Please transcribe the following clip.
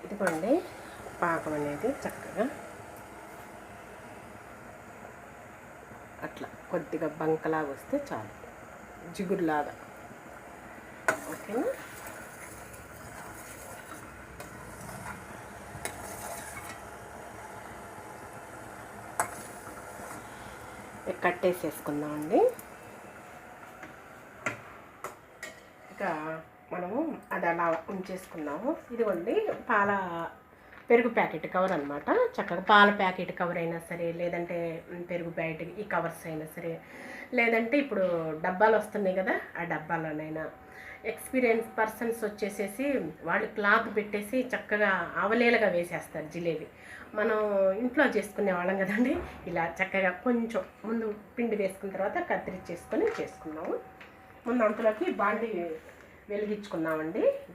ఇదిగోండి పాకం అనేది చక్కగా అట్లా కొద్దిగా బంకలాగా వస్తే చాలు, జిగురులాగా. ఓకేనా? కట్టేసేసుకుందామండి. ఇక మనము అది అలా ఉంచేసుకున్నాము. ఇదిగోండి పెరుగు ప్యాకెట్ కవర్ అనమాట. చక్కగా పాల ప్యాకెట్ కవర్ అయినా సరే, లేదంటే పెరుగు ప్యాకెట్ ఈ కవర్స్ అయినా సరే, లేదంటే ఇప్పుడు డబ్బాలు వస్తున్నాయి కదా, ఆ డబ్బాలోనైనా. ఎక్స్పీరియన్స్ పర్సన్స్ వచ్చేసేసి వాళ్ళు క్లాత్ పెట్టేసి చక్కగా ఆవలేలుగా వేసేస్తారు జిలేబీ. మనం ఇంట్లో చేసుకునే వాళ్ళం కదండి, ఇలా చక్కగా కొంచెం ముందు పిండి వేసుకున్న తర్వాత కత్తిరించేసుకొని చేసుకున్నాము. ముందు అంతలోకి బాండి వెలిగించుకున్నామండి.